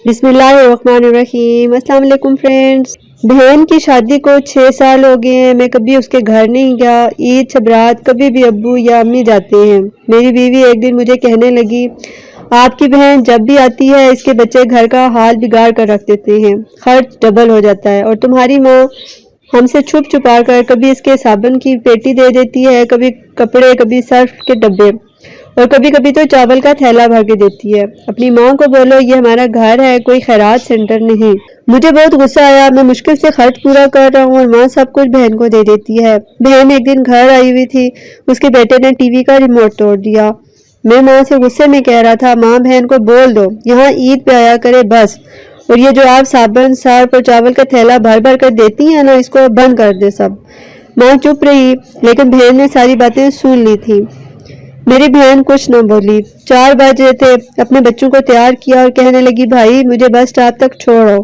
بسم اللہ الرحمن الرحیم۔ السلام علیکم فرینڈز۔ بہن کی شادی کو 6 سال ہو گئے ہیں، میں کبھی اس کے گھر نہیں گیا۔ عید شبرات کبھی بھی ابو یا امی جاتے ہیں۔ میری بیوی ایک دن مجھے کہنے لگی، آپ کی بہن جب بھی آتی ہے اس کے بچے گھر کا حال بگاڑ کر رکھ دیتے ہیں، خرچ ڈبل ہو جاتا ہے، اور تمہاری ماں ہم سے چھپ چھپا کر کبھی اس کے صابن کی پیٹی دے دیتی ہے، کبھی کپڑے، کبھی سرف کے ڈبے، اور کبھی کبھی تو چاول کا تھیلا بھر کے دیتی ہے۔ اپنی ماں کو بولو یہ ہمارا گھر ہے، کوئی خیرات سینٹر نہیں۔ مجھے بہت غصہ آیا، میں مشکل سے خرچ پورا کر رہا ہوں اور ماں سب کچھ بہن کو دے دیتی ہے۔ بہن ایک دن گھر آئی ہوئی تھی، اس کے بیٹے نے ٹی وی کا ریموٹ توڑ دیا۔ میں ماں سے غصے میں کہہ رہا تھا، ماں بہن کو بول دو یہاں عید پہ آیا کرے بس، اور یہ جو آپ صابن، سرف اور چاول کا تھیلا بھر بھر کر دیتی ہیں نا، اس کو بند کر دے سب۔ ماں چپ رہی، لیکن بہن نے ساری باتیں سن لی تھی۔ میری بہن کچھ نہ بولی۔ 4 بج رہے تھے، اپنے بچوں کو تیار کیا اور کہنے لگی، بھائی مجھے بس اسٹاپ تک چھوڑو۔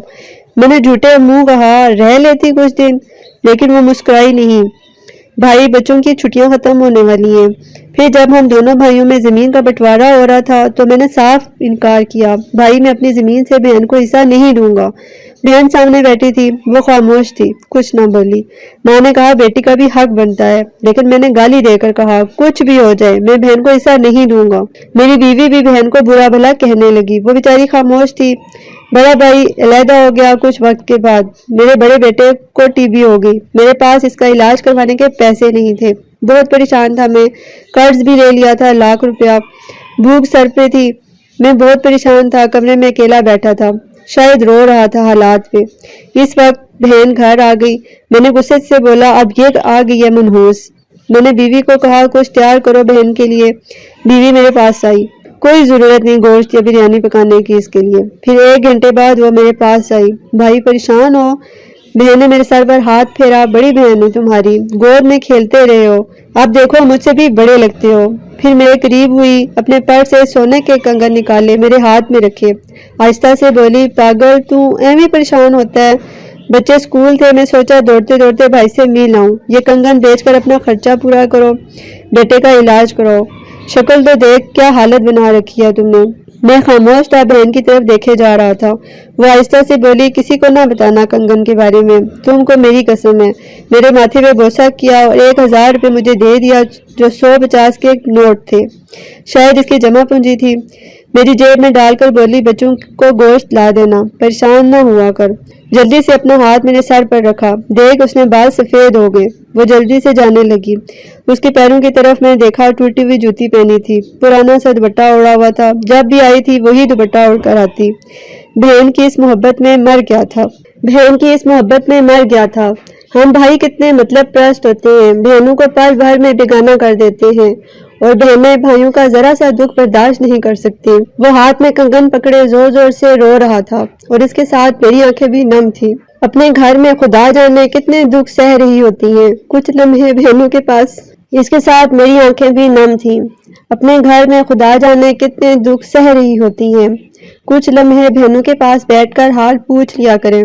میں نے جھوٹے منہ کہا، رہ لیتی کچھ دن، لیکن وہ مسکرائی نہیں۔ بھائی بچوں کی چھٹیاں ختم ہونے والی ہیں۔ پھر جب ہم دونوں بھائیوں میں زمین کا بٹوارا ہو رہا تھا تو میں نے صاف انکار کیا، بھائی میں اپنی زمین سے بہن کو حصہ نہیں دوں گا۔ بہن سامنے بیٹھی تھی، وہ خاموش تھی، کچھ نہ بولی۔ ماں نے کہا، بیٹی کا بھی حق بنتا ہے، لیکن میں نے گالی دے کر کہا، کچھ بھی ہو جائے میں بہن کو حصہ نہیں دوں گا۔ میری بیوی بھی بہن کو برا بھلا کہنے لگی، وہ بیچاری خاموش تھی۔ بڑا بھائی علیحدہ ہو گیا کچھ وقت کے بعد۔ میرے بڑے بیٹے کو ٹی بی ہو گئی، میرے پاس اس کا علاج کروانے کے پیسے نہیں تھے، بہت پریشان تھا میں، قرض بھی لے لیا تھا لاکھ روپیہ، بھوک سر پہ تھی، میں بہت پریشان تھا، کمرے میں اکیلا بیٹھا تھا، شاید رو رہا تھا حالات پہ۔ اس وقت بہن گھر آ گئی، میں نے غصے سے بولا، اب یہ آ گئی ہے منحوس۔ میں نے بیوی کو کہا، کچھ تیار کرو بہن کے لیے۔ بیوی میرے پاس آئی، کوئی ضرورت نہیں گوشت یا بریانی پکانے کی اس کے لیے۔ پھر 1 گھنٹے بعد وہ میرے پاس آئی، بھائی پریشان ہو؟ بہن نے میرے سر پر ہاتھ پھیرا، بڑی بہن ہوں تمہاری، گود میں کھیلتے رہے ہو، اب دیکھو مجھ سے بھی بڑے لگتے ہو۔ پھر میرے قریب ہوئی، اپنے پرس سے سونے کے کنگن نکالے، میرے ہاتھ میں رکھے، آہستہ سے بولی، پاگل تو ایویں پریشان ہوتا ہے، بچے اسکول تھے، میں سوچا دوڑتے دوڑتے بھائی سے مل آؤں، یہ کنگن بیچ کر اپنا خرچہ پورا کرو، بیٹے کا علاج کرو، شکل تو دیکھ کیا حالت بنا رکھی ہے تم نے۔ میں خاموش تھا، بہن کی طرف دیکھے جا رہا تھا۔ وہ آہستہ سے بولی، کسی کو نہ بتانا کنگن کے بارے میں، تم کو میری قسم ہے۔ میرے ماتھے پہ بوسہ کیا اور 1000 روپے مجھے دے دیا جو 150 کے نوٹ تھے، شاید اس کی جمع پونجی تھی، میری جیب میں ڈال کر بولی، بچوں کو گوشت لا دینا، پریشان نہ ہوا کر۔ جلدی سے اپنا ہاتھ میرے سر پر رکھا، دیکھ اس نے بال سفید ہو گئے۔ وہ جلدی سے جانے لگی، اس کے پیروں کی طرف میں نے دیکھا، ٹوٹی ہوئی جوتی پہنی تھی، پرانا سا دوپٹہ اوڑا ہوا تھا، جب بھی آئی تھی وہی دوپٹہ اوڑھ کر آتی۔ بہن کی اس محبت میں مر گیا تھا، بہن کی اس محبت میں مر گیا تھا۔ ہم بھائی کتنے مطلب پرست ہوتے ہیں، بہنوں کو پل بھر میں بیگانہ کر دیتے ہیں، اور بہنیں بھائیوں کا ذرا سا دکھ برداشت نہیں کر سکتی۔ وہ ہاتھ میں کنگن پکڑے زور زور سے رو رہا تھا، اور اس کے ساتھ میری آنکھیں بھی نم تھی۔ اپنے گھر میں خدا جانے کتنے دکھ سہ رہی ہوتی ہیں کچھ لمحے بہنوں کے پاس۔ اس کے ساتھ میری آنکھیں بھی نم تھیں۔ اپنے گھر میں خدا جانے کتنے دکھ سہ رہی ہوتی ہیں، کچھ لمحے بہنوں کے پاس بیٹھ کر حال پوچھ لیا کریں،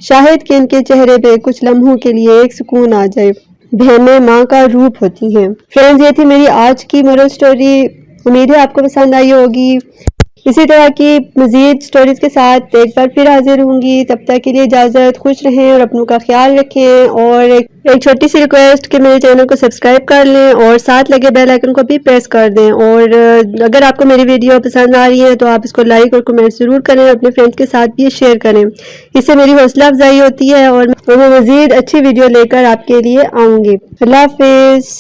شاید کہ ان کے چہرے پہ کچھ لمحوں کے لیے ایک سکون آ جائے۔ بہنیں ماں کا روپ ہوتی ہیں۔ فرینڈز، یہ تھی میری آج کی مورل سٹوری، امید ہے آپ کو پسند آئی ہوگی۔ اسی طرح کی مزید سٹوریز کے ساتھ ایک بار پھر حاضر ہوں گی، تب تک کے لیے اجازت، خوش رہیں اور اپنوں کا خیال رکھیں، اور ایک چھوٹی سی ریکویسٹ کہ میرے چینل کو سبسکرائب کر لیں اور ساتھ لگے بیل آئیکن کو بھی پریس کر دیں، اور اگر آپ کو میری ویڈیو پسند آ رہی ہے تو آپ اس کو لائک اور کمنٹ ضرور کریں، اپنے فرینڈز کے ساتھ بھی شیئر کریں، اس سے میری حوصلہ افزائی ہوتی ہے اور میں مزید اچھی ویڈیو لے کر آپ کے لیے آؤں گی۔ اللہ حافظ۔